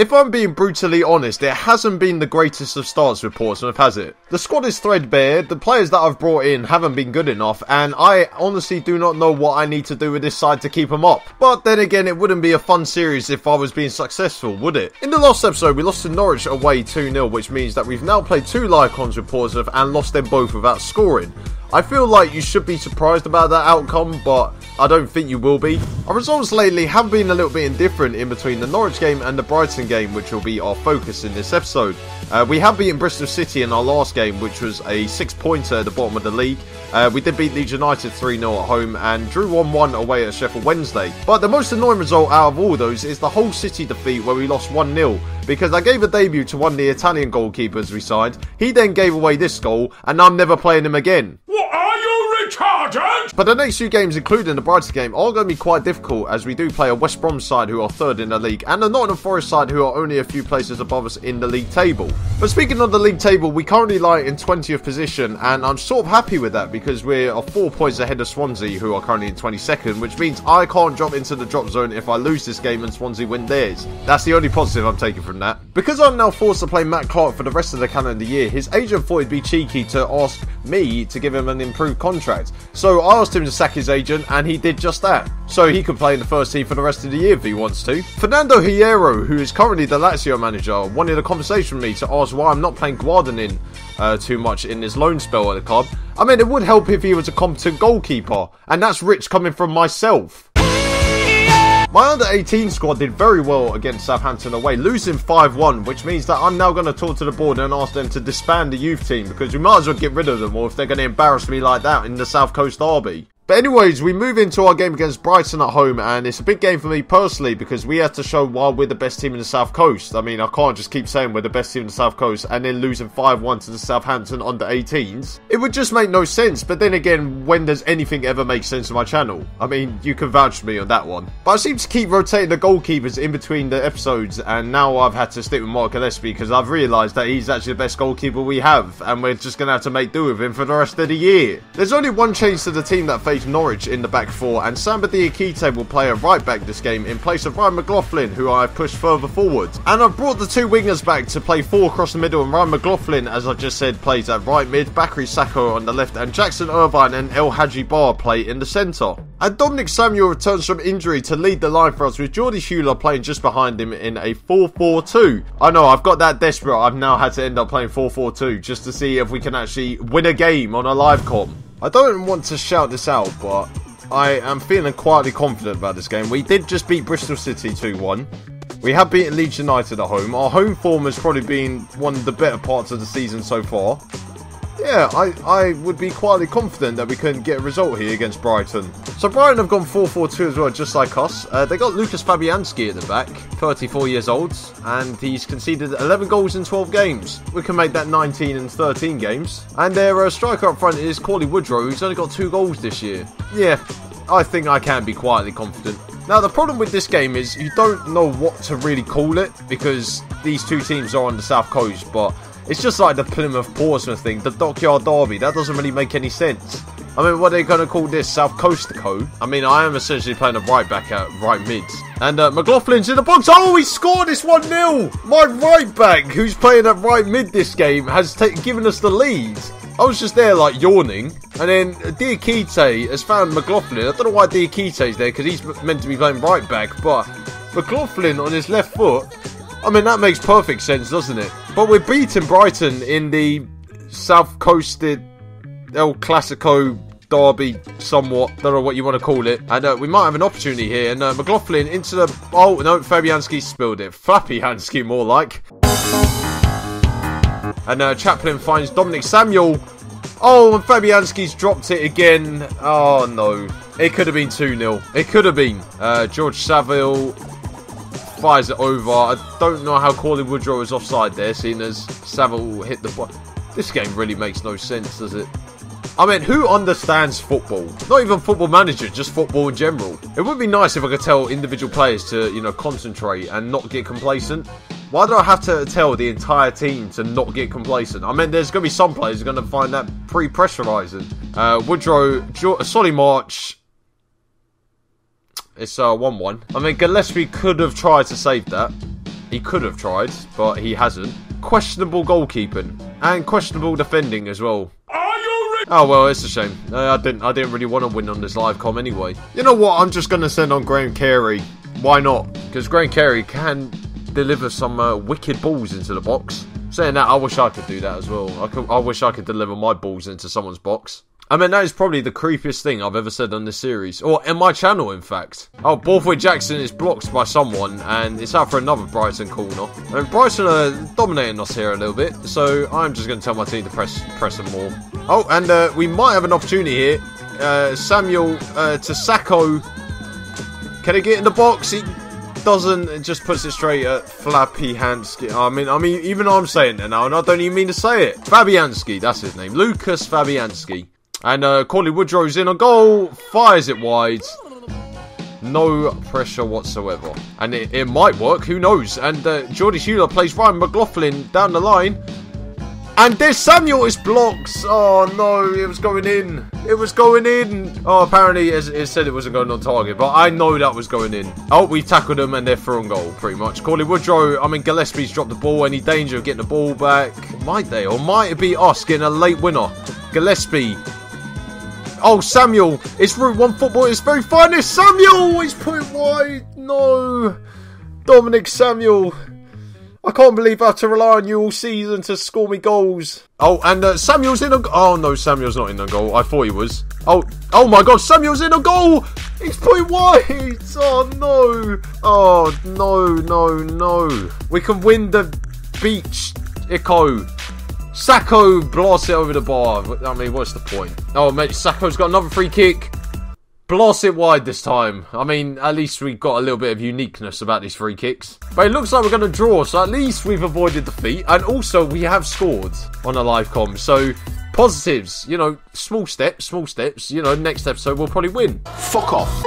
If I'm being brutally honest, it hasn't been the greatest of starts with Portsmouth, has it? The squad is threadbare, the players that I've brought in haven't been good enough, and I honestly do not know what I need to do with this side to keep them up. But then again, it wouldn't be a fun series if I was being successful, would it? In the last episode, we lost to Norwich away 2-0, which means that we've now played 2 live cons with Portsmouth and lost them both without scoring. I feel like you should be surprised about that outcome, but I don't think you will be. Our results lately have been a little bit indifferent in between the Norwich game and the Brighton game, which will be our focus in this episode. We have beaten Bristol City in our last game, which was a 6-pointer at the bottom of the league. We did beat Leeds United 3-0 at home and drew 1-1 away at Sheffield Wednesday. But the most annoying result out of all those is the Hull City defeat where we lost 1-0. Because I gave a debut to one of the Italian goalkeepers we signed. He then gave away this goal and I'm never playing him again. But the next few games, including the Brighton game, are going to be quite difficult as we do play a West Brom side who are 3rd in the league and a Nottingham Forest side who are only a few places above us in the league table. But speaking of the league table, we currently lie in 20th position and I'm sort of happy with that because we're 4 points ahead of Swansea who are currently in 22nd, which means I can't drop into the drop zone if I lose this game and Swansea win theirs. That's the only positive I'm taking from that. Because I'm now forced to play Matt Clark for the rest of the calendar year, his agent thought it'd be cheeky to ask me to give him an improved contract. So I asked him to sack his agent and he did just that. So he can play in the first team for the rest of the year if he wants to. Fernando Hierro, who is currently the Lazio manager, wanted a conversation with me to ask why I'm not playing Guardian too much in his loan spell at the club. I mean, it would help if he was a competent goalkeeper, and that's rich coming from myself. My under-18 squad did very well against Southampton away, losing 5-1, which means that I'm now going to talk to the board and ask them to disband the youth team because we might as well get rid of them, or if they're going to embarrass me like that in the South Coast derby. But anyways, we move into our game against Brighton at home, and it's a big game for me personally because we have to show why we're the best team in the South Coast. I mean, I can't just keep saying we're the best team in the South Coast and then losing 5-1 to the Southampton under-18s. It would just make no sense, but then again, when does anything ever make sense on my channel? I mean, you can vouch for me on that one. But I seem to keep rotating the goalkeepers in between the episodes, and now I've had to stick with Mark Gillespie because I've realised that he's actually the best goalkeeper we have, and we're just going to have to make do with him for the rest of the year. There's only one change to the team that faced Norwich in the back 4, and Samba Diakite will play a right back this game in place of Ryan McLaughlin, who I've pushed further forward. And I've brought the 2 wingers back to play 4 across the middle, and Ryan McLaughlin, as I just said, plays at right mid, Bakary Sacco on the left, and Jackson Irvine and El Hadji Bar play in the centre. And Dominic Samuel returns from injury to lead the line for us, with Jordi Hewler playing just behind him in a 4-4-2. I know, I've got that desperate, I've now had to end up playing 4-4-2 just to see if we can actually win a game on a live com. I don't want to shout this out, but I am feeling quietly confident about this game. We did just beat Bristol City 2-1. We have beaten Leeds United at home. Our home form has probably been one of the better parts of the season so far. Yeah, I would be quietly confident that we can get a result here against Brighton. So Brighton have gone 4-4-2 as well, just like us. They got Lucas Fabianski at the back, 34 years old, and he's conceded 11 goals in 12 games. We can make that 19 in 13 games. And their striker up front is Cauley Woodrow, who's only got 2 goals this year. Yeah, I think I can be quietly confident. Now, the problem with this game is you don't know what to really call it because these 2 teams are on the South Coast, but it's just like the Plymouth Portsmouth thing, the Dockyard Derby. That doesn't really make any sense. I mean, what are they going to call this? South Coastico? I mean, I am essentially playing a right back at right mid. And McLaughlin's in the box. Oh, he scored this 1-0. My right back, who's playing at right mid this game, has given us the lead. I was just there, like, yawning. And then Diakite has found McLaughlin. I don't know why Diakite's there, because he's meant to be playing right back. But McLaughlin on his left foot, I mean, that makes perfect sense, doesn't it? But we're beating Brighton in the South Coasted El Clasico derby, somewhat. Don't know what you want to call it. And we might have an opportunity here. And McLaughlin into the... Oh, no, Fabianski spilled it. Fabianski, more like. And Chaplin finds Dominic Samuel. Oh, and Fabianski's dropped it again. Oh, no. It could have been 2-0. It could have been. George Saville fires it over. I don't know how Cauley Woodrow is offside there, seeing as Saville hit the ball. This game really makes no sense, does it? I mean, who understands football? Not even Football Manager, just football in general. It would be nice if I could tell individual players to, you know, concentrate and not get complacent. Why do I have to tell the entire team to not get complacent? I mean, there's going to be some players who are going to find that pre-pressurising. Woodrow, Solly March. It's 1-1. I mean, Gillespie could have tried to save that. He could have tried, but he hasn't. Questionable goalkeeping and questionable defending as well. Oh well, it's a shame. I didn't really want to win on this live com anyway. You know what? I'm just gonna send on Graham Carey. Why not? Because Graham Carey can deliver some wicked balls into the box. Saying that, I wish I could do that as well. I wish I could deliver my balls into someone's box. I mean, that is probably the creepiest thing I've ever said on this series. Or in my channel, in fact. Oh, Borthwick Jackson is blocked by someone, and it's out for another Brighton corner. And Brighton are dominating us here a little bit, so I'm just going to tell my team to press them more. Oh, and we might have an opportunity here. Samuel to Sacco. Can he get in the box? He doesn't. It just puts it straight at Fabianski. I mean, even I'm saying it now, and I don't even mean to say it. Fabianski, that's his name. Lucas Fabianski. And Corley Woodrow's in a goal, fires it wide. No pressure whatsoever. And it might work, who knows. And Geordie Hewler plays Ryan McLaughlin down the line. And there's Samuel, is blocked. Oh no, it was going in. It was going in. Oh, apparently it said it wasn't going on target, but I know that was going in. Oh, we tackled them and they're through on goal, pretty much. Corley Woodrow, I mean, Gillespie's dropped the ball. Any danger of getting the ball back? Might they? Or might it be us getting a late winner? Gillespie. Oh, Samuel. It's Route 1 football. It's very fine. It's Samuel. He's put it wide. No. Dominic Samuel. I can't believe I have to rely on you all season to score me goals. Oh, and Samuel's in a... Oh, no, Samuel's not in a goal. I thought he was. Oh my God, Samuel's in a goal. He's put it wide. Oh, no. Oh, no. We can win the beach, Ico. Sacco blasts it over the bar. I mean, what's the point? Oh, mate, Sacco's got another free kick. Blast it wide this time. I mean, at least we've got a little bit of uniqueness about these free kicks. But it looks like we're going to draw, so at least we've avoided defeat. And also, we have scored on a live com. So, positives, you know, small steps. You know, next episode we'll probably win. Fuck off.